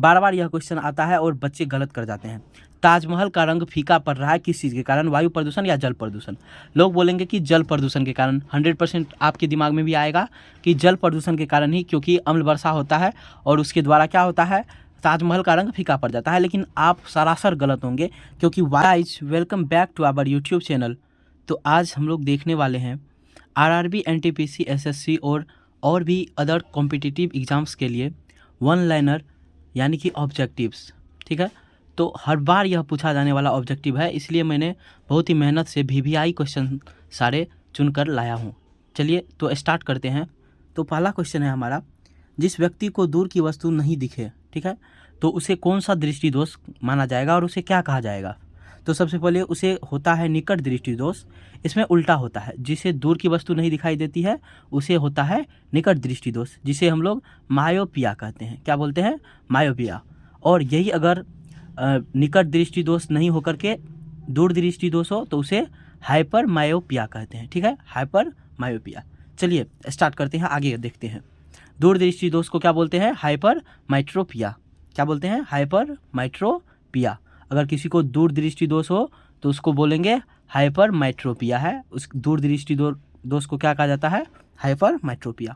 बार बार यह क्वेश्चन आता है और बच्चे गलत कर जाते हैं। ताजमहल का रंग फीका पड़ रहा है किस चीज़ के कारण? वायु प्रदूषण या जल प्रदूषण? लोग बोलेंगे कि जल प्रदूषण के कारण। 100% आपके दिमाग में भी आएगा कि जल प्रदूषण के कारण ही, क्योंकि अम्ल वर्षा होता है और उसके द्वारा क्या होता है, ताजमहल का रंग फीका पड़ जाता है। लेकिन आप सरासर गलत होंगे, क्योंकि guys welcome back to our YouTube channel. तो आज हम लोग देखने वाले हैं आरआरबी, एनटीपीसी, एसएससी और भी अदर कॉम्पिटिटिव एग्ज़ाम्स के लिए वन लाइनर यानी कि ऑब्जेक्टिव्स। ठीक है, तो हर बार यह पूछा जाने वाला ऑब्जेक्टिव है, इसलिए मैंने बहुत ही मेहनत से वीवीआई क्वेश्चन सारे चुनकर लाया हूँ। चलिए तो स्टार्ट करते हैं। तो पहला क्वेश्चन है हमारा, जिस व्यक्ति को दूर की वस्तु नहीं दिखे, ठीक है, तो उसे कौन सा दृष्टि दोष माना जाएगा और उसे क्या कहा जाएगा? तो सबसे पहले उसे होता है निकट दृष्टि दोष। इसमें उल्टा होता है, जिसे दूर की वस्तु नहीं दिखाई देती है उसे होता है निकट दृष्टि दोष, जिसे हम लोग मायोपिया कहते हैं। क्या बोलते हैं? मायोपिया। और यही अगर निकट दृष्टि दोष नहीं होकर के दूर दृष्टि दोष हो तो उसे हाइपर मायोपिया कहते हैं। ठीक है, हाइपर मायोपिया। चलिए स्टार्ट करते हैं, आगे देखते हैं। दूर दृष्टि दोष को क्या बोलते हैं? हाइपर माइट्रोपिया। क्या बोलते हैं? हाइपर माइट्रोपिया। अगर किसी को दूर दृष्टि दोष हो तो उसको बोलेंगे हाइपर माइट्रोपिया है। उस दूर दृष्टि दोष को क्या कहा जाता है? हाइपर माइट्रोपिया।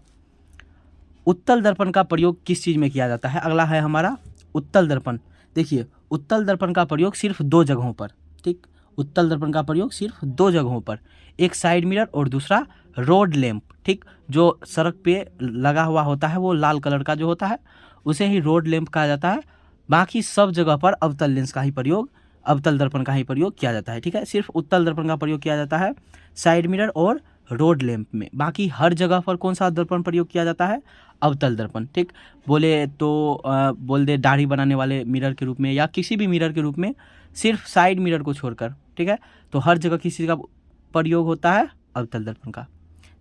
उत्तल दर्पण का प्रयोग किस चीज़ में किया जाता है? अगला है हमारा उत्तल दर्पण। देखिए, उत्तल दर्पण का प्रयोग सिर्फ 2 जगहों पर, ठीक, उत्तल दर्पण का प्रयोग सिर्फ 2 जगहों पर, एक साइड मिरर और दूसरा रोड लैंप। ठीक, जो सड़क पे लगा हुआ होता है वो लाल कलर का जो होता है उसे ही रोड लैंप कहा जाता है। बाकी सब जगह पर अवतल लेंस का ही प्रयोग, अवतल दर्पण का ही प्रयोग किया जाता है। ठीक है, सिर्फ उत्तल दर्पण का प्रयोग किया जाता है साइड मिरर और रोड लैंप में। बाकी हर जगह पर कौन सा दर्पण प्रयोग किया जाता है? अवतल दर्पण। ठीक, बोले तो बोल दे दाढ़ी बनाने वाले मिरर के रूप में या किसी भी मिरर के रूप में, सिर्फ साइड मिरर को छोड़कर। ठीक है, तो हर जगह किसी का प्रयोग होता है अवतल दर्पण का।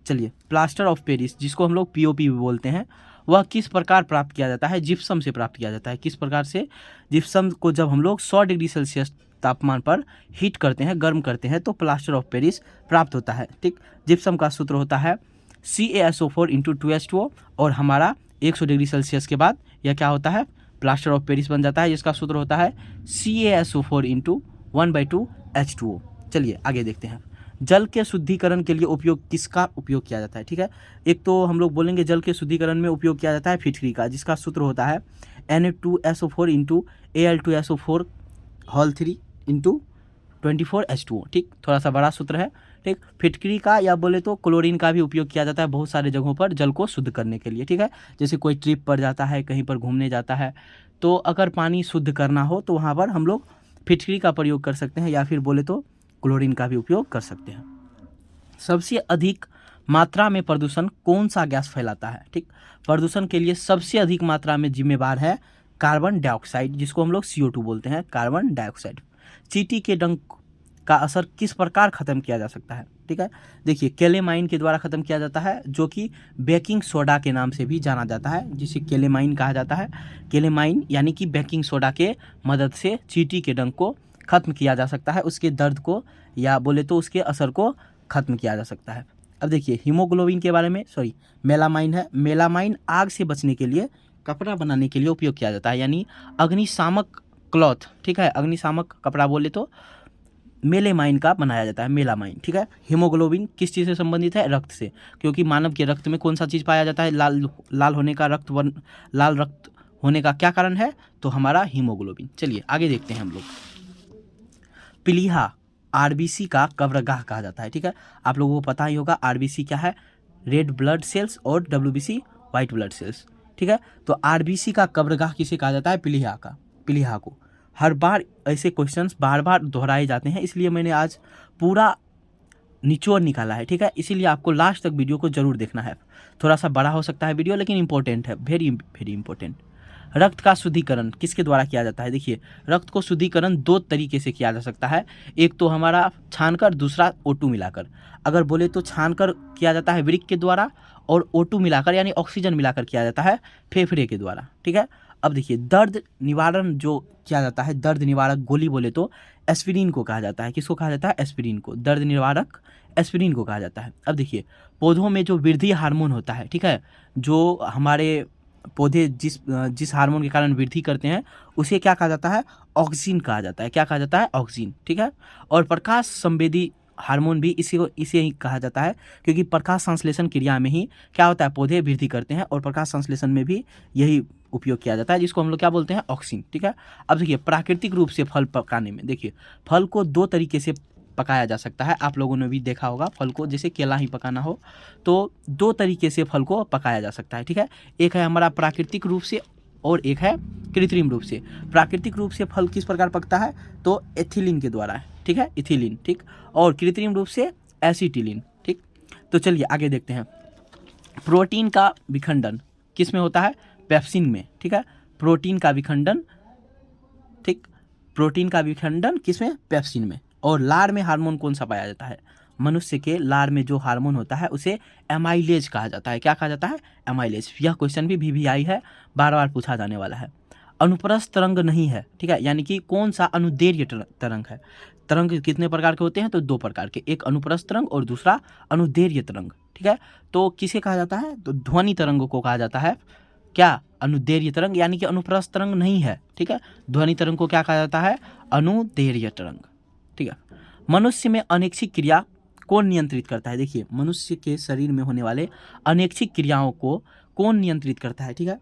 चलिए, प्लास्टर ऑफ पेरिस, जिसको हम लोग पीओपी भी बोलते हैं, वह किस प्रकार प्राप्त किया जाता है? जिप्सम से प्राप्त किया जाता है। किस प्रकार से? जिप्सम को जब हम लोग 100 डिग्री सेल्सियस तापमान पर हीट करते हैं, गर्म करते हैं, तो प्लास्टर ऑफ पेरिस प्राप्त होता है। ठीक, जिप्सम का सूत्र होता है CaSO4 × 2H2O, और हमारा 100 डिग्री सेल्सियस के बाद यह क्या होता है? प्लास्टर ऑफ पेरिस बन जाता है, जिसका सूत्र होता है CaSO4 × 1/2H2O। चलिए आगे देखते हैं। जल के शुद्धिकरण के लिए उपयोग किसका उपयोग किया जाता है? ठीक है, एक तो हम लोग बोलेंगे जल के शुद्धिकरण में उपयोग किया जाता है फिटकरी का, जिसका सूत्र होता है Na2SO4 × Al2SO4 होल 3 × 24H2O। ठीक, थोड़ा सा बड़ा सूत्र है। ठीक, फिटकरी का या बोले तो क्लोरीन का भी उपयोग किया जाता है बहुत सारे जगहों पर जल को शुद्ध करने के लिए। ठीक है, जैसे कोई ट्रिप पर जाता है, कहीं पर घूमने जाता है, तो अगर पानी शुद्ध करना हो तो वहाँ पर हम लोग फिटकरी का प्रयोग कर सकते हैं, या फिर बोले तो क्लोरीन का भी उपयोग कर सकते हैं। सबसे अधिक मात्रा में प्रदूषण कौन सा गैस फैलाता है? ठीक, प्रदूषण के लिए सबसे अधिक मात्रा में जिम्मेवार है कार्बन डाइऑक्साइड, जिसको हम लोग CO2 बोलते हैं, कार्बन डाइऑक्साइड। चींटी के डंक का असर किस प्रकार खत्म किया जा सकता है? ठीक है, देखिए, केलेमाइन के द्वारा खत्म किया जाता है, जो कि बेकिंग सोडा के नाम से भी जाना जाता है, जिसे केलेमाइन कहा जाता है। केलेमाइन यानी कि बेकिंग सोडा के मदद से चींटी के डंक को खत्म किया जा सकता है, उसके दर्द को या बोले तो उसके असर को खत्म किया जा सकता है। अब देखिए, हीमोग्लोबिन के बारे में, मेलामाइन है। मेलामाइन आग से बचने के लिए, कपड़ा बनाने के लिए उपयोग किया जाता है, यानी अग्निशामक क्लॉथ। ठीक है, अग्निशामक कपड़ा बोले तो मेलेमाइन का बनाया जाता है, मेलामाइन। ठीक है, हीमोग्लोबिन किस चीज़ से संबंधित है? रक्त से, क्योंकि मानव के रक्त में कौन सा चीज़ पाया जाता है? लाल होने का लाल रक्त होने का क्या कारण है? तो हमारा हीमोग्लोबिन। चलिए आगे देखते हैं हम लोग। प्लीहा आरबीसी का कब्रगाह कहा जाता है। ठीक है, आप लोगों को पता ही होगा आरबीसी क्या है, रेड ब्लड सेल्स, और डब्ल्यूबीसी वाइट ब्लड सेल्स। ठीक है, तो आरबीसी का कब्रगाह किसे कहा जाता है? प्लीहा का, प्लीहा को। हर बार ऐसे क्वेश्चंस बार बार दोहराए जाते हैं, इसलिए मैंने आज पूरा निचोड़ निकाला है। ठीक है, इसीलिए आपको लास्ट तक वीडियो को जरूर देखना है। थोड़ा सा बड़ा हो सकता है वीडियो, लेकिन इंपॉर्टेंट है, वेरी वेरी इंपॉर्टेंट। रक्त का शुद्धिकरण किसके द्वारा किया जाता है? देखिए, रक्त को शुद्धिकरण 2 तरीके से किया जा सकता है, एक तो हमारा छानकर, दूसरा O2 मिलाकर। अगर बोले तो छानकर किया जाता है वृक्क के द्वारा, और O2 मिलाकर यानी ऑक्सीजन मिलाकर किया जाता है फेफड़े के द्वारा। ठीक है, अब देखिए, दर्द निवारण जो किया जाता है, दर्द निवारक गोली बोले तो एस्पिरिन को कहा जाता है। किसको कहा जाता है? एस्पिरिन को। दर्द निवारक एस्पिरिन को कहा जाता है। अब देखिए, पौधों में जो वृद्धि हार्मोन होता है, ठीक है, जो हमारे पौधे जिस हार्मोन के कारण वृद्धि करते हैं उसे क्या कहा जाता है, ऑक्सीन कहा जाता है। क्या कहा जाता है, ऑक्सीन, ठीक है। और प्रकाश संवेदी हार्मोन भी इसे ही कहा जाता है, क्योंकि प्रकाश संश्लेषण क्रिया में ही क्या होता है, पौधे वृद्धि करते हैं और प्रकाश संश्लेषण में भी यही उपयोग किया जाता है, जिसको हम लोग क्या बोलते हैं, ऑक्सीन, ठीक है। अब देखिए प्राकृतिक रूप से फल पकाने में, देखिए फल को दो तरीके से पकाया जा सकता है। आप लोगों ने भी देखा होगा फल को, जैसे केला ही पकाना हो तो दो तरीके से फल को पकाया जा सकता है, ठीक है। एक है हमारा प्राकृतिक रूप से और एक है कृत्रिम रूप से। प्राकृतिक रूप से फल किस प्रकार पकता है, तो एथिलीन के द्वारा है, ठीक है, इथिलीन, ठीक। और कृत्रिम रूप से एसिटिलीन, ठीक। तो चलिए आगे देखते हैं। प्रोटीन का विखंडन किस में होता है, पेप्सिन में, ठीक है। प्रोटीन का विखंडन, ठीक, प्रोटीन का विखंडन किस में, पेप्सिन में। और लार में हार्मोन कौन सा पाया जाता है, मनुष्य के लार में जो हार्मोन होता है उसे एमाइलेज कहा जाता है। क्या कहा जाता है, एमाइलेज। यह क्वेश्चन भी VVI है, बार बार पूछा जाने वाला है। अनुप्रस्थ तरंग नहीं है, ठीक है, यानी कि कौन सा अनुदैर्घ्य तरंग है। तरंग कितने प्रकार के होते हैं, तो दो प्रकार के, एक अनुप्रस्थ तरंग और दूसरा अनुदैर्घ्य तरंग, ठीक है। तो किसे कहा जाता है, तो ध्वनि तरंग को कहा जाता है क्या, अनुदैर्घ्य तरंग, यानी कि अनुप्रस्थ तरंग नहीं है, ठीक है। ध्वनि तरंग को क्या कहा जाता है, अनुदैर्घ्य तरंग, ठीक है। मनुष्य में अनैच्छिक क्रिया कौन नियंत्रित करता है, देखिए मनुष्य के शरीर में होने वाले अनैच्छिक क्रियाओं को कौन नियंत्रित करता है, ठीक है।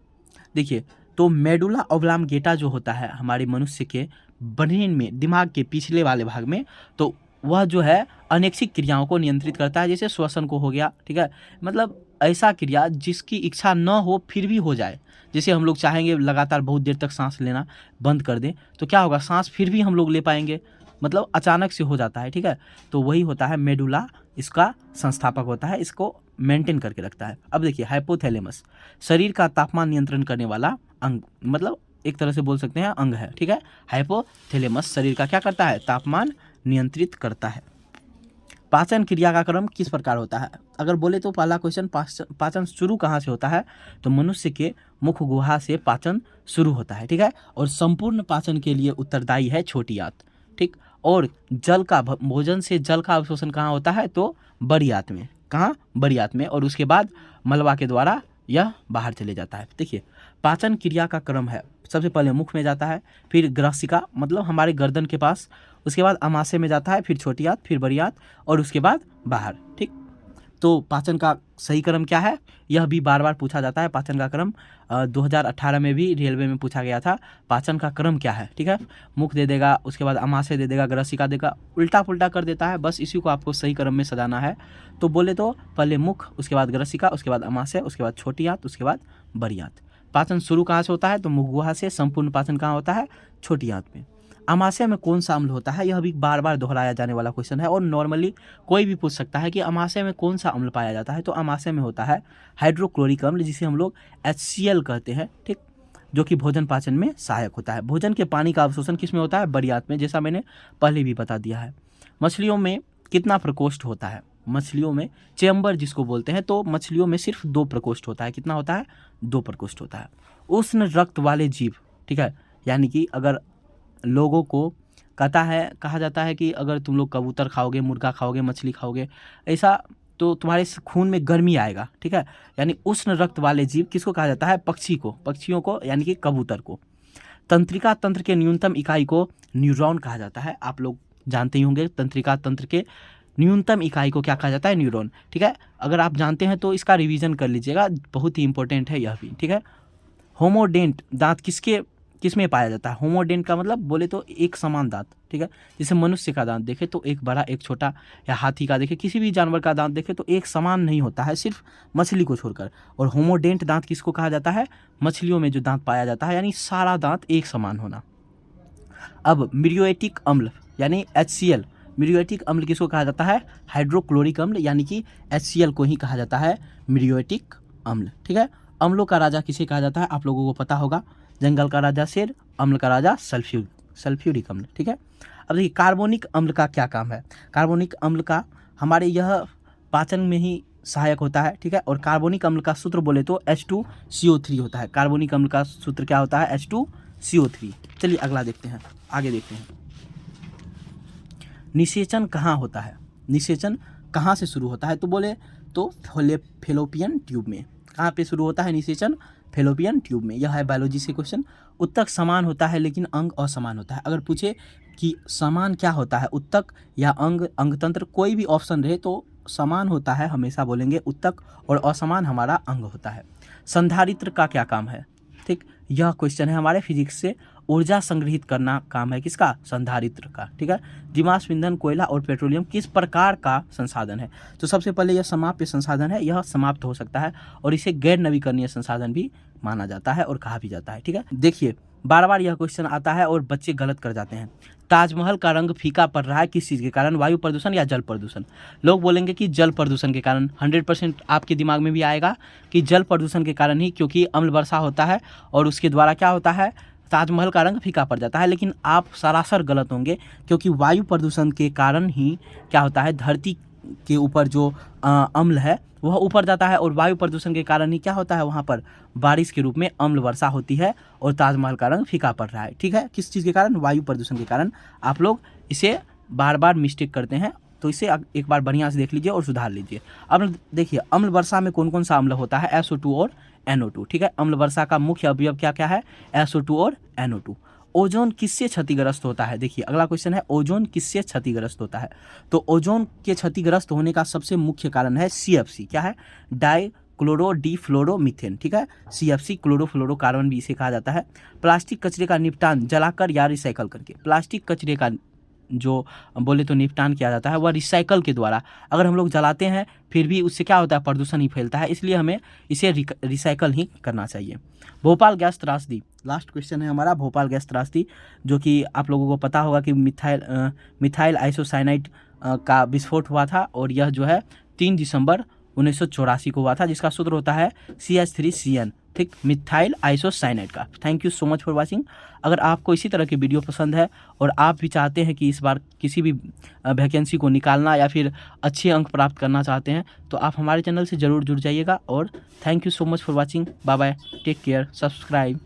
देखिए तो मेडुला ऑब्लांगेटा जो होता है हमारे मनुष्य के ब्रेन में, दिमाग के पिछले वाले भाग में, तो वह जो है अनैच्छिक क्रियाओं को नियंत्रित करता है, जैसे श्वसन को हो गया, ठीक है। मतलब ऐसा क्रिया जिसकी इच्छा न हो फिर भी हो जाए, जैसे हम लोग चाहेंगे लगातार बहुत देर तक सांस लेना बंद कर दें तो क्या होगा, सांस फिर भी हम लोग ले पाएंगे, मतलब अचानक से हो जाता है, ठीक है। तो वही होता है मेडुला, इसका संस्थापक होता है, इसको मेंटेन करके रखता है। अब देखिए हाइपोथैलेमस शरीर का तापमान नियंत्रण करने वाला अंग, मतलब एक तरह से बोल सकते हैं अंग है, ठीक है। हाइपोथैलेमस शरीर का क्या करता है, तापमान नियंत्रित करता है। पाचन क्रिया का क्रम किस प्रकार होता है, अगर बोले तो पहला क्वेश्चन, पाचन शुरू कहाँ से होता है, तो मनुष्य के मुख गुहा से पाचन शुरू होता है, ठीक है। और संपूर्ण पाचन के लिए उत्तरदायी है छोटी आंत, ठीक। और जल का, भोजन से जल का अवशोषण कहाँ होता है, तो बड़ी आंत में, कहाँ, बड़ी आंत में। और उसके बाद मलबा के द्वारा यह बाहर चले जाता है। देखिए पाचन क्रिया का क्रम है, सबसे पहले मुख में जाता है, फिर ग्रासिका मतलब हमारे गर्दन के पास, उसके बाद अमाशय में जाता है, फिर छोटी आंत, फिर बड़ी आंत और उसके बाद बाहर, ठीक। तो पाचन का सही क्रम क्या है, यह भी बार बार पूछा जाता है। पाचन का क्रम 2018 में भी रेलवे में पूछा गया था, पाचन का क्रम क्या है, ठीक है। मुख दे देगा, उसके बाद अमाशय दे देगा, ग्रासिका देगा, उल्टा पुल्टा कर देता है, बस इसी को आपको सही क्रम में सजाना है। तो बोले तो पहले मुख, उसके बाद ग्रासिका, उसके बाद अमाशय, उसके बाद छोटी आंत, उसके बाद बड़ी आंत। पाचन शुरू कहाँ से होता है, तो मुख गुहा से। संपूर्ण पाचन कहाँ होता है, छोटी आंत में। अमाशय में कौन सा अम्ल होता है, यह भी बार बार दोहराया जाने वाला क्वेश्चन है और नॉर्मली कोई भी पूछ सकता है कि अमाशय में कौन सा अम्ल पाया जाता है। तो अमाशय में होता है हाइड्रोक्लोरिक अम्ल, जिसे हम लोग HCl कहते हैं, ठीक, जो कि भोजन पाचन में सहायक होता है। भोजन के पानी का अवशोषण किस में होता है, बड़ी आंत में, जैसा मैंने पहले भी बता दिया है। मछलियों में कितना प्रकोष्ठ होता है, मछलियों में चेम्बर जिसको बोलते हैं, तो मछलियों में सिर्फ 2 प्रकोष्ठ होता है। कितना होता है, 2 प्रकोष्ठ होता है। उष्ण रक्त वाले जीव, ठीक है, यानी कि अगर लोगों को कहा जाता है कि अगर तुम लोग कबूतर खाओगे, मुर्गा खाओगे, मछली खाओगे, ऐसा तो तुम्हारे खून में गर्मी आएगा, ठीक है। यानी उष्ण रक्त वाले जीव किसको कहा जाता है, पक्षियों को, यानी कि कबूतर को। तंत्रिका तंत्र के न्यूनतम इकाई को न्यूरॉन कहा जाता है। आप लोग जानते ही होंगे तंत्रिका तंत्र के न्यूनतम इकाई को क्या कहा जाता है, न्यूरॉन, ठीक है। अगर आप जानते हैं तो इसका रिवीजन कर लीजिएगा, बहुत ही इंपॉर्टेंट है यह भी, ठीक है। होमोडेंट दांत किस में पाया जाता है, होमोडेंट का मतलब बोले तो एक समान दांत, ठीक है। जैसे मनुष्य का दांत देखे तो एक बड़ा एक छोटा, या हाथी का देखे, किसी भी जानवर का दांत देखे तो एक समान नहीं होता है, सिर्फ मछली को छोड़कर। और होमोडेंट दांत किसको कहा जाता है, मछलियों में जो दांत पाया जाता है, यानी सारा दांत एक समान होना। अब मिरियोटिक अम्ल यानी HCl, मिरियोटिक अम्ल किसको कहा जाता है, हाइड्रोक्लोरिक अम्ल, यानी कि HCl को ही कहा जाता है मिरियोटिक अम्ल, ठीक है। अम्लों का राजा किसे कहा जाता है, आप लोगों को पता होगा, जंगल का राजा शेर, अम्ल का राजा सल्फ्यूरिक अम्ल, ठीक है। अब देखिए कार्बोनिक अम्ल का क्या काम है, कार्बोनिक अम्ल का हमारे यह पाचन में ही सहायक होता है, ठीक है। और कार्बोनिक अम्ल का सूत्र बोले तो H2CO3 होता है। कार्बोनिक अम्ल का सूत्र क्या होता है, H2CO3। चलिए अगला देखते हैं, आगे देखते हैं। निषेचन कहाँ होता है, निषेचन कहाँ से शुरू होता है, तो बोले तो फेलोपियन ट्यूब में। कहाँ पे शुरू होता है निषेचन, फेलोपियन ट्यूब में। यह है बायोलॉजी से क्वेश्चन। उत्तक समान होता है लेकिन अंग असमान होता है। अगर पूछे कि समान क्या होता है, उत्तक या अंग, अंगतंत्र, कोई भी ऑप्शन रहे तो समान होता है हमेशा बोलेंगे उत्तक, और असमान हमारा अंग होता है। संधारित्र का क्या काम है? ठीक, यह क्वेश्चन है हमारे फिजिक्स से। ऊर्जा संग्रहित करना काम है किसका? संधारित्र का। ठीक है। जीवाश्म ईंधन, कोयला और पेट्रोलियम किस प्रकार का संसाधन है? तो सबसे पहले यह समाप्य संसाधन है, यह समाप्त हो सकता है और इसे गैर नवीकरणीय संसाधन भी माना जाता है और कहा भी जाता है। ठीक है। देखिए, बार बार यह क्वेश्चन आता है और बच्चे गलत कर जाते हैं। ताजमहल का रंग फीका पड़ रहा है किस चीज़ के कारण? वायु प्रदूषण या जल प्रदूषण? लोग बोलेंगे कि जल प्रदूषण के कारण। 100% आपके दिमाग में भी आएगा कि जल प्रदूषण के कारण ही, क्योंकि अम्ल वर्षा होता है और उसके द्वारा क्या होता है, ताजमहल का रंग फीका पड़ जाता है। लेकिन आप सरासर गलत होंगे, क्योंकि वायु प्रदूषण के कारण ही क्या होता है, धरती के ऊपर जो अम्ल है वह ऊपर जाता है, और वायु प्रदूषण के कारण ही क्या होता है, वहाँ पर बारिश के रूप में अम्ल वर्षा होती है और ताजमहल का रंग फीका पड़ रहा है। ठीक है। किस चीज़ के कारण? वायु प्रदूषण के कारण। आप लोग इसे बार बार मिस्टेक करते हैं, तो इसे एक बार बढ़िया से देख लीजिए और सुधार लीजिए। अब देखिए, अम्ल वर्षा में कौन कौन सा अम्ल होता है? SO2 और NO2। ठीक है। अम्ल वर्षा का मुख्य अवयव क्या क्या है? SO2 और NO2। ओजोन किससे क्षतिग्रस्त होता है? देखिए, अगला क्वेश्चन है, ओजोन किससे क्षतिग्रस्त होता है? तो ओजोन के क्षतिग्रस्त होने का सबसे मुख्य कारण है CFC। क्या है? Dichlorodifluoromethane. ठीक है। CFC, क्लोरोफ्लोरोकार्बन भी इसे कहा जाता है। प्लास्टिक कचरे का निपटान जलाकर या रिसाइकल करके? प्लास्टिक कचरे का जो बोले तो निपटान किया जाता है वह रिसाइकल के द्वारा। अगर हम लोग जलाते हैं फिर भी उससे क्या होता है, प्रदूषण ही फैलता है, इसलिए हमें इसे रिसाइकल ही करना चाहिए। भोपाल गैस त्रासदी, लास्ट क्वेश्चन है हमारा, भोपाल गैस त्रासदी, जो कि आप लोगों को पता होगा कि मिथाइल आइसोसाइनाइड का विस्फोट हुआ था, और यह जो है 3 दिसंबर 1984 को हुआ था, जिसका सूत्र होता है CH3CN। ठीक, मिथाइल आइसोसाइनाइड का। Thank you so much for watching. अगर आपको इसी तरह की वीडियो पसंद है और आप भी चाहते हैं कि इस बार किसी भी वैकेंसी को निकालना या फिर अच्छे अंक प्राप्त करना चाहते हैं, तो आप हमारे चैनल से ज़रूर जुड़ जाइएगा। और thank you so much for watching. Bye bye, take care, subscribe.